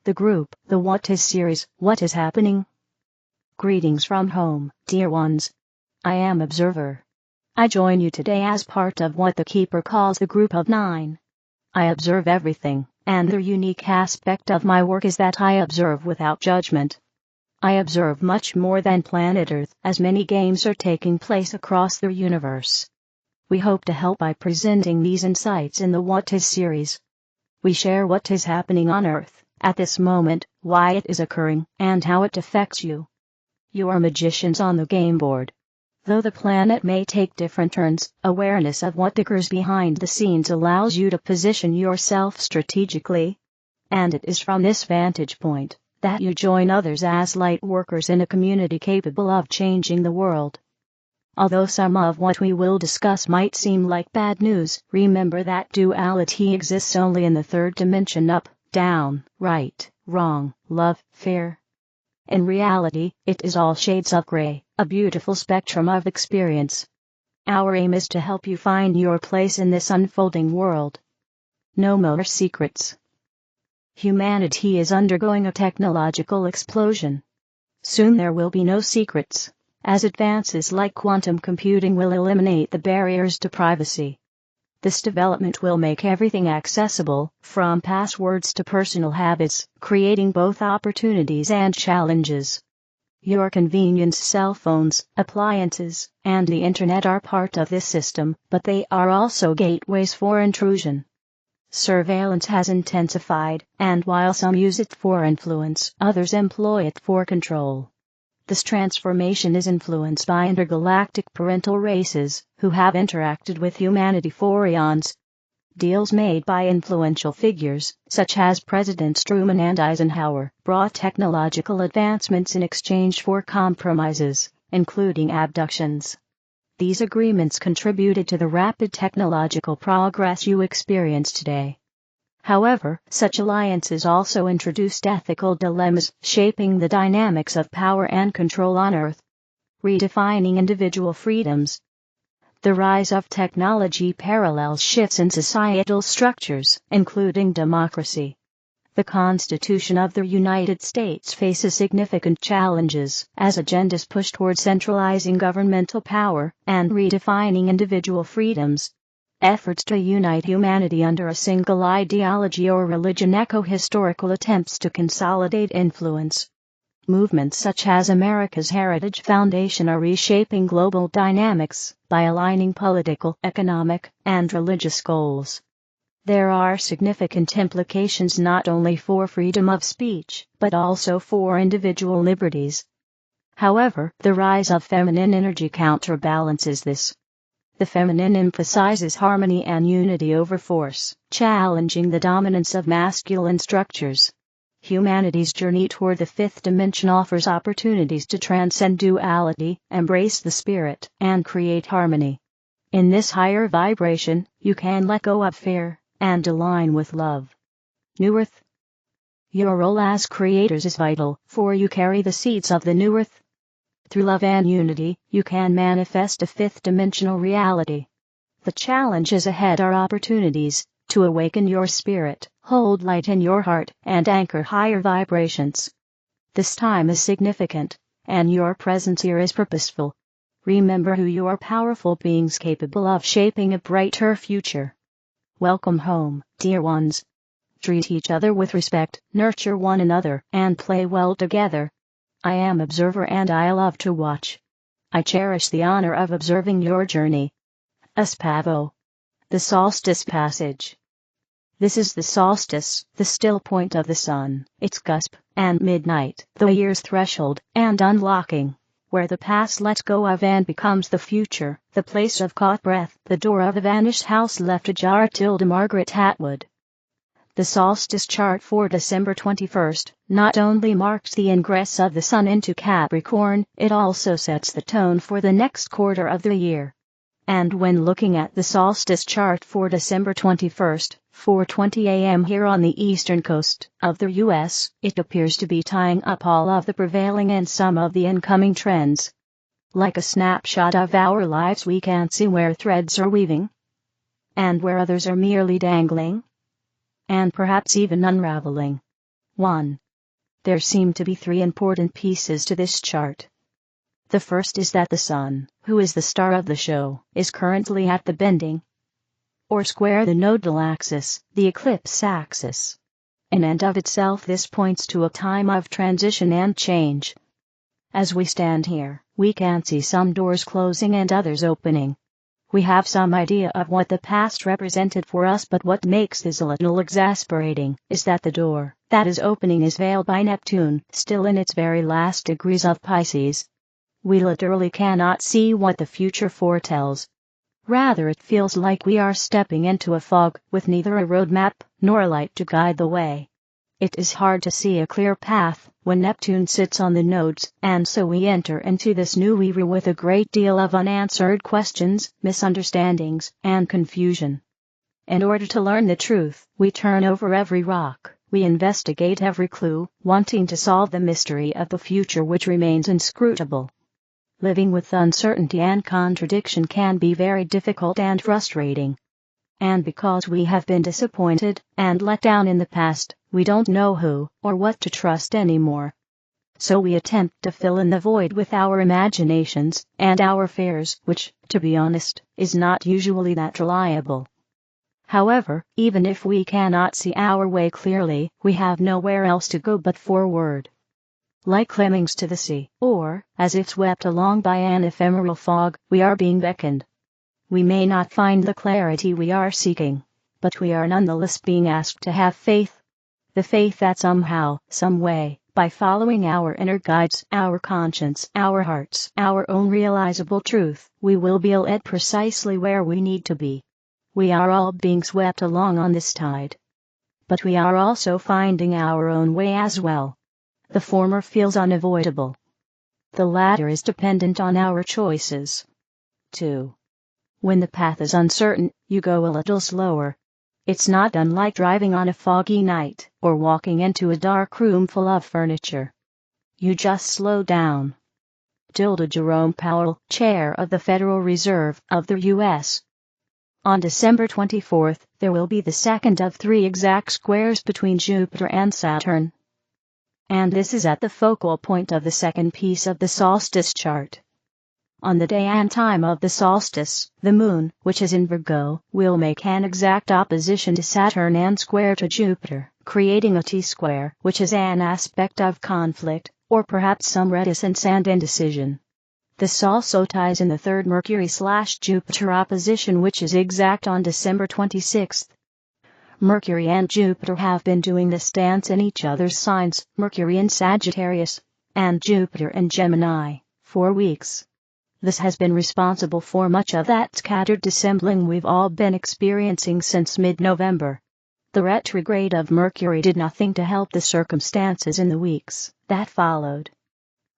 the group, the What Is series, What Is Happening? Greetings from home, dear ones. I am Observer. I join you today as part of what the Keeper calls the Group of Nine. I observe everything, and the unique aspect of my work is that I observe without judgment. I observe much more than planet Earth, as many games are taking place across the universe. We hope to help by presenting these insights in the What Is series. We share what is happening on Earth, at this moment, why it is occurring, and how it affects you. You are magicians on the game board. Though the planet may take different turns, awareness of what occurs behind the scenes allows you to position yourself strategically. And it is from this vantage point that you join others as light workers in a community capable of changing the world. Although some of what we will discuss might seem like bad news, remember that duality exists only in the third dimension: up, down, right, wrong, love, fear. In reality, it is all shades of gray, a beautiful spectrum of experience. Our aim is to help you find your place in this unfolding world. No more secrets. Humanity is undergoing a technological explosion. Soon there will be no secrets, as advances like quantum computing will eliminate the barriers to privacy. This development will make everything accessible, from passwords to personal habits, creating both opportunities and challenges. Your convenience cell phones, appliances, and the internet are part of this system, but they are also gateways for intrusion. Surveillance has intensified, and while some use it for influence, others employ it for control. This transformation is influenced by intergalactic parental races, who have interacted with humanity for eons. Deals made by influential figures, such as Presidents Truman and Eisenhower, brought technological advancements in exchange for compromises, including abductions. These agreements contributed to the rapid technological progress you experience today. However, such alliances also introduced ethical dilemmas, shaping the dynamics of power and control on Earth. Redefining individual freedoms. The rise of technology parallels shifts in societal structures, including democracy. The Constitution of the United States faces significant challenges as agendas push toward centralizing governmental power and redefining individual freedoms. Efforts to unite humanity under a single ideology or religion echo historical attempts to consolidate influence. Movements such as America's Heritage Foundation are reshaping global dynamics by aligning political, economic, and religious goals. There are significant implications not only for freedom of speech, but also for individual liberties. However, the rise of feminine energy counterbalances this. The feminine emphasizes harmony and unity over force, challenging the dominance of masculine structures. Humanity's journey toward the fifth dimension offers opportunities to transcend duality, embrace the spirit, and create harmony. In this higher vibration, you can let go of fear and align with love. New Earth. Your role as creators is vital, for you carry the seeds of the new Earth. Through love and unity, you can manifest a fifth-dimensional reality. The challenges ahead are opportunities to awaken your spirit, hold light in your heart, and anchor higher vibrations. This time is significant, and your presence here is purposeful. Remember who you are: powerful beings capable of shaping a brighter future. Welcome home, dear ones. Treat each other with respect, nurture one another, and play well together. I am Observer and I love to watch. I cherish the honor of observing your journey. Espavo. The Solstice Passage. This is the solstice, the still point of the sun, its cusp, and midnight, the year's threshold, and unlocking, where the past lets go of and becomes the future, the place of caught breath, the door of a vanished house left ajar. Margaret Atwood. The solstice chart for December 21st not only marks the ingress of the sun into Capricorn, it also sets the tone for the next quarter of the year. And when looking at the solstice chart for December 21st, 4:20 a.m. here on the eastern coast of the U.S., it appears to be tying up all of the prevailing and some of the incoming trends. Like a snapshot of our lives, we can see where threads are weaving, and where others are merely dangling, and perhaps even unraveling. 1. There seem to be three important pieces to this chart. The first is that the sun, who is the star of the show, is currently at the bending, or square the nodal axis, the eclipse axis. In and of itself this points to a time of transition and change. As we stand here, we can see some doors closing and others opening. We have some idea of what the past represented for us, but what makes this a little exasperating is that the door that is opening is veiled by Neptune, still in its very last degrees of Pisces. We literally cannot see what the future foretells. Rather, it feels like we are stepping into a fog, with neither a roadmap nor a light to guide the way. It is hard to see a clear path when Neptune sits on the nodes, and so we enter into this new era with a great deal of unanswered questions, misunderstandings, and confusion. In order to learn the truth, we turn over every rock, we investigate every clue, wanting to solve the mystery of the future which remains inscrutable. Living with uncertainty and contradiction can be very difficult and frustrating. And because we have been disappointed and let down in the past, we don't know who or what to trust anymore. So we attempt to fill in the void with our imaginations and our fears, which, to be honest, is not usually that reliable. However, even if we cannot see our way clearly, we have nowhere else to go but forward. Like lemmings to the sea, or, as if swept along by an ephemeral fog, we are being beckoned. We may not find the clarity we are seeking, but we are nonetheless being asked to have faith. The faith that somehow, some way, by following our inner guides, our conscience, our hearts, our own realizable truth, we will be led precisely where we need to be. We are all being swept along on this tide. But we are also finding our own way as well. The former feels unavoidable. The latter is dependent on our choices. 2. When the path is uncertain, you go a little slower. It's not unlike driving on a foggy night, or walking into a dark room full of furniture. You just slow down. Jerome Powell, Chair of the Federal Reserve of the U.S. On December 24th, there will be the second of 3 exact squares between Jupiter and Saturn. And this is at the focal point of the second piece of the solstice chart. On the day and time of the solstice, the moon, which is in Virgo, will make an exact opposition to Saturn and square to Jupiter, creating a T-square, which is an aspect of conflict, or perhaps some reticence and indecision. This also ties in the third Mercury/Jupiter opposition, which is exact on December 26th. Mercury and Jupiter have been doing this dance in each other's signs, Mercury in Sagittarius, and Jupiter in Gemini, for weeks. This has been responsible for much of that scattered dissembling we've all been experiencing since mid-November. The retrograde of Mercury did nothing to help the circumstances in the weeks that followed.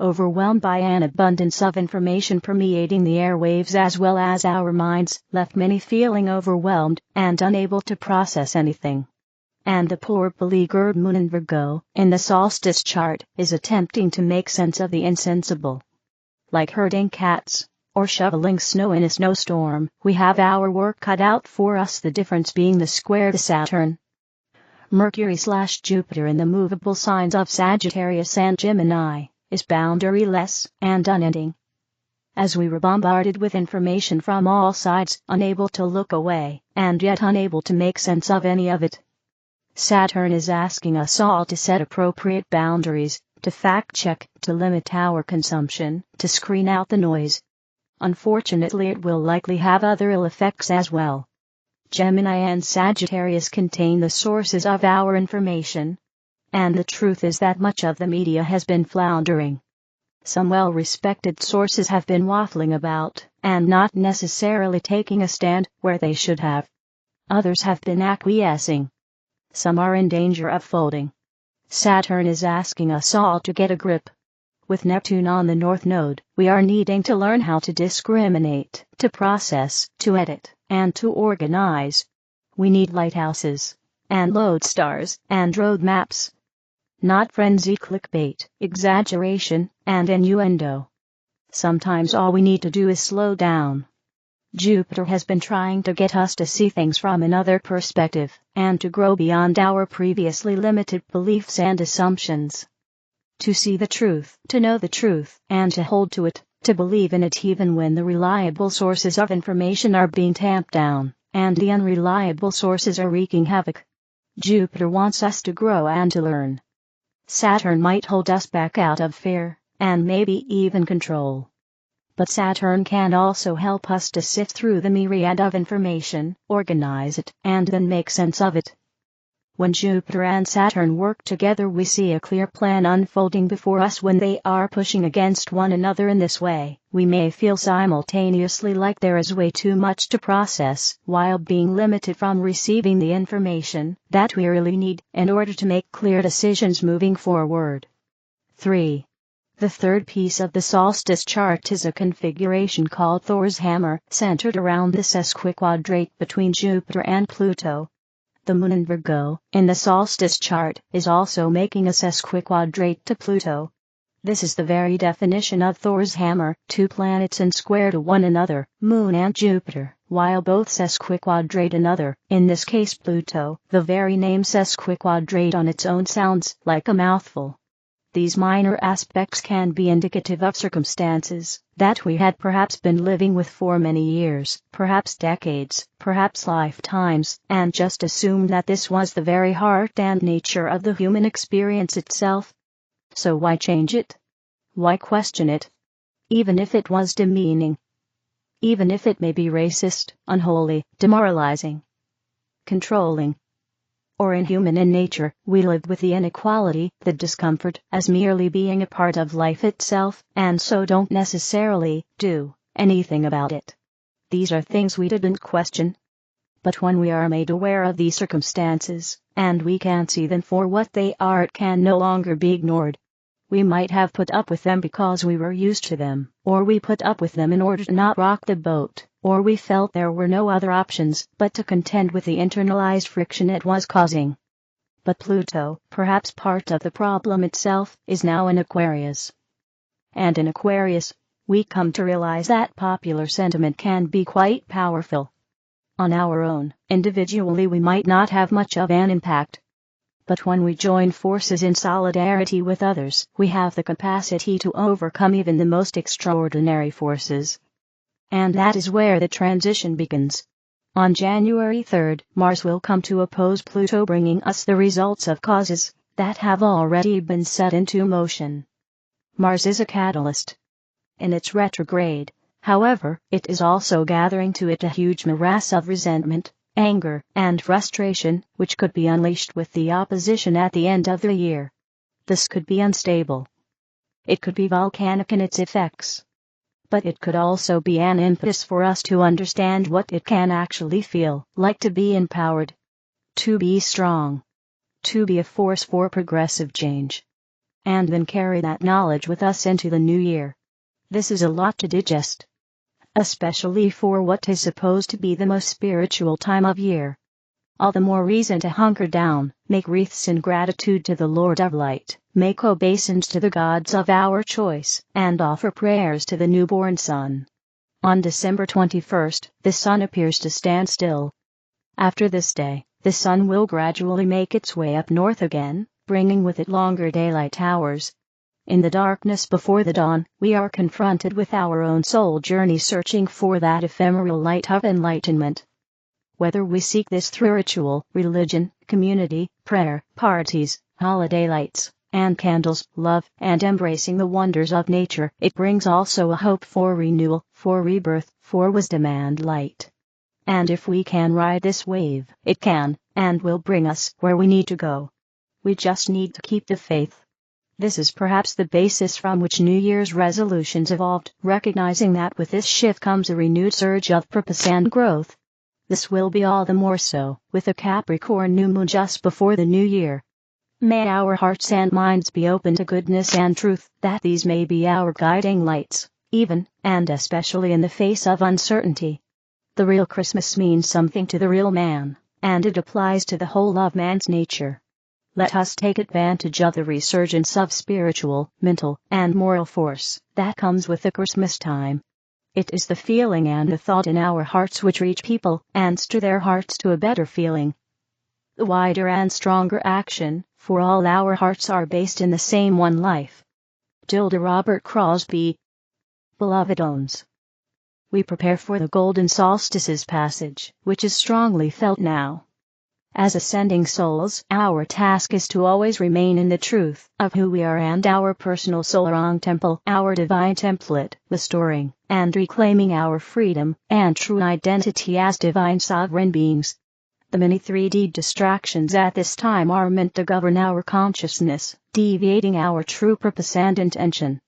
Overwhelmed by an abundance of information permeating the airwaves as well as our minds, left many feeling overwhelmed and unable to process anything. And the poor beleaguered moon in Virgo, in the solstice chart, is attempting to make sense of the insensible. Like herding cats, or shoveling snow in a snowstorm, we have our work cut out for us, the difference being the square to Saturn. Mercury/Jupiter in the movable signs of Sagittarius and Gemini is boundaryless and unending. As we were bombarded with information from all sides, unable to look away, and yet unable to make sense of any of it. Saturn is asking us all to set appropriate boundaries, to fact-check, to limit our consumption, to screen out the noise. Unfortunately, it will likely have other ill effects as well. Gemini and Sagittarius contain the sources of our information. And the truth is that much of the media has been floundering. Some well-respected sources have been waffling about, and not necessarily taking a stand where they should have. Others have been acquiescing. Some are in danger of folding. Saturn is asking us all to get a grip. With Neptune on the North Node, we are needing to learn how to discriminate, to process, to edit, and to organize. We need lighthouses, and lodestars, and road maps. Not frenzied clickbait, exaggeration, and innuendo. Sometimes all we need to do is slow down. Jupiter has been trying to get us to see things from another perspective, and to grow beyond our previously limited beliefs and assumptions. To see the truth, to know the truth, and to hold to it, to believe in it even when the reliable sources of information are being tamped down, and the unreliable sources are wreaking havoc. Jupiter wants us to grow and to learn. Saturn might hold us back out of fear, and maybe even control. But Saturn can also help us to sift through the myriad of information, organize it, and then make sense of it. When Jupiter and Saturn work together, we see a clear plan unfolding before us. When they are pushing against one another in this way, we may feel simultaneously like there is way too much to process, while being limited from receiving the information that we really need in order to make clear decisions moving forward. 3. The third piece of the solstice chart is a configuration called Thor's hammer, centered around the sesquiquadrate between Jupiter and Pluto. The moon in Virgo, in the solstice chart, is also making a sesquiquadrate to Pluto. This is the very definition of Thor's hammer, two planets in square to one another, Moon and Jupiter, while both sesquiquadrate another, in this case Pluto. The very name sesquiquadrate on its own sounds like a mouthful. These minor aspects can be indicative of circumstances that we had perhaps been living with for many years, perhaps decades, perhaps lifetimes, and just assumed that this was the very heart and nature of the human experience itself. So why change it? Why question it? Even if it was demeaning. Even if it may be racist, unholy, demoralizing, controlling, or inhuman in nature, we live with the inequality, the discomfort, as merely being a part of life itself, and so don't necessarily do anything about it. These are things we didn't question. But when we are made aware of these circumstances, and we can see them for what they are, it can no longer be ignored. We might have put up with them because we were used to them, or we put up with them in order to not rock the boat, or we felt there were no other options but to contend with the internalized friction it was causing. But Pluto, perhaps part of the problem itself, is now in Aquarius. And in Aquarius, we come to realize that popular sentiment can be quite powerful. On our own, individually, we might not have much of an impact. But when we join forces in solidarity with others, we have the capacity to overcome even the most extraordinary forces. And that is where the transition begins. On January 3rd, Mars will come to oppose Pluto, bringing us the results of causes that have already been set into motion. Mars is a catalyst. In its retrograde, however, it is also gathering to it a huge morass of resentment, anger, and frustration, which could be unleashed with the opposition at the end of the year. This could be unstable. It could be volcanic in its effects. But it could also be an impetus for us to understand what it can actually feel like to be empowered, to be strong, to be a force for progressive change, and then carry that knowledge with us into the new year. This is a lot to digest, especially for what is supposed to be the most spiritual time of year. All the more reason to hunker down, make wreaths in gratitude to the Lord of Light, make obeisance to the gods of our choice, and offer prayers to the newborn sun. On December 21st, the sun appears to stand still. After this day, the sun will gradually make its way up north again, bringing with it longer daylight hours. In the darkness before the dawn, we are confronted with our own soul journey, searching for that ephemeral light of enlightenment. Whether we seek this through ritual, religion, community, prayer, parties, holiday lights, and candles, love, and embracing the wonders of nature, it brings also a hope for renewal, for rebirth, for wisdom and light. And if we can ride this wave, it can, and will bring us where we need to go. We just need to keep the faith. This is perhaps the basis from which New Year's resolutions evolved, recognizing that with this shift comes a renewed surge of purpose and growth. This will be all the more so, with a Capricorn new moon just before the new year. May our hearts and minds be open to goodness and truth, that these may be our guiding lights, even, and especially in the face of uncertainty. The real Christmas means something to the real man, and it applies to the whole of man's nature. Let us take advantage of the resurgence of spiritual, mental, and moral force that comes with the Christmas time. It is the feeling and the thought in our hearts which reach people and stir their hearts to a better feeling. The wider and stronger action, for all our hearts are based in the same one life. Robert Crosby. Beloved ones, we prepare for the golden solstice's passage, which is strongly felt now. As ascending souls, our task is to always remain in the truth of who we are and our personal solarong temple, our divine template, restoring and reclaiming our freedom and true identity as divine sovereign beings. The many 3D distractions at this time are meant to govern our consciousness, deviating our true purpose and intention.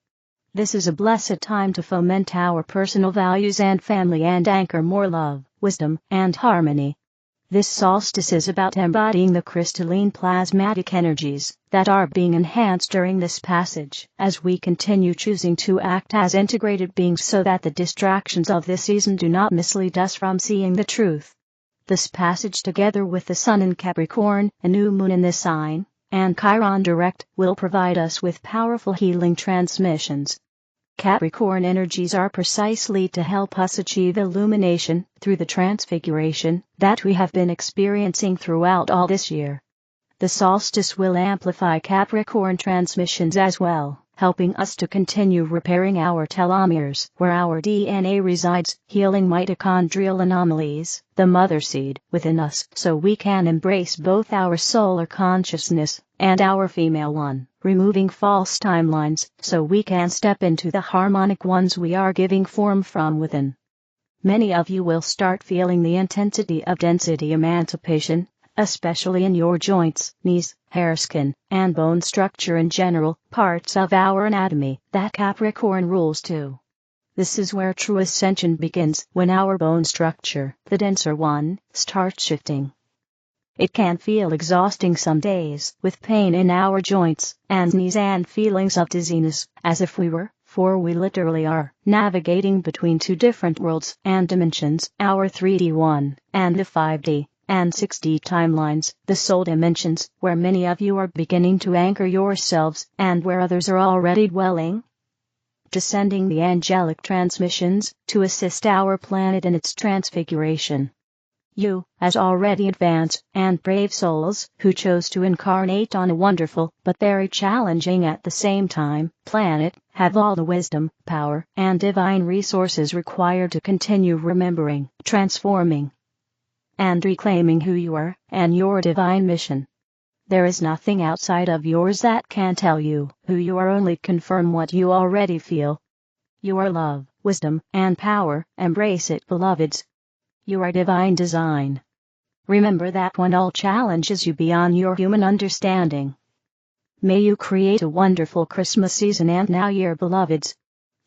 This is a blessed time to foment our personal values and family and anchor more love, wisdom, and harmony. This solstice is about embodying the crystalline plasmatic energies that are being enhanced during this passage, as we continue choosing to act as integrated beings so that the distractions of this season do not mislead us from seeing the truth. This passage, together with the Sun in Capricorn, a new moon in this sign, and Chiron direct, will provide us with powerful healing transmissions. Capricorn energies are precisely to help us achieve illumination through the transfiguration that we have been experiencing throughout all this year. The solstice will amplify Capricorn transmissions as well, helping us to continue repairing our telomeres, where our DNA resides, healing mitochondrial anomalies, the mother seed, within us, so we can embrace both our solar consciousness and our female one, removing false timelines, so we can step into the harmonic ones we are giving form from within. Many of you will start feeling the intensity of density emancipation, especially in your joints, knees, hair, skin, and bone structure in general, parts of our anatomy that Capricorn rules too. This is where true ascension begins, when our bone structure, the denser one, starts shifting. It can feel exhausting some days, with pain in our joints and knees and feelings of dizziness, as if we were, for we literally are, navigating between two different worlds and dimensions, our 3D one, and the 5D. And 6D timelines, the soul dimensions, where many of you are beginning to anchor yourselves, and where others are already dwelling. Descending the angelic transmissions, to assist our planet in its transfiguration. You, as already advanced and brave souls, who chose to incarnate on a wonderful, but very challenging at the same time, planet, have all the wisdom, power, and divine resources required to continue remembering, transforming, and reclaiming who you are, and your divine mission. There is nothing outside of yours that can tell you who you are, only confirm what you already feel. You are love, wisdom, and power, embrace it, beloveds. You are divine design. Remember that one all challenges you beyond your human understanding. May you create a wonderful Christmas season and now year, beloveds.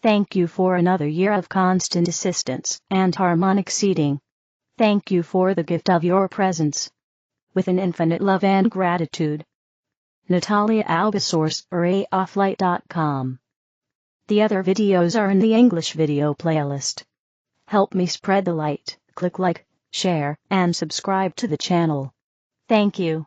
Thank you for another year of constant assistance and harmonic seeding. Thank you for the gift of your presence. With an infinite love and gratitude. Natalia, Alba, source, arrayofflight.com. The other videos are in the English video playlist. Help me spread the light, click like, share, and subscribe to the channel. Thank you.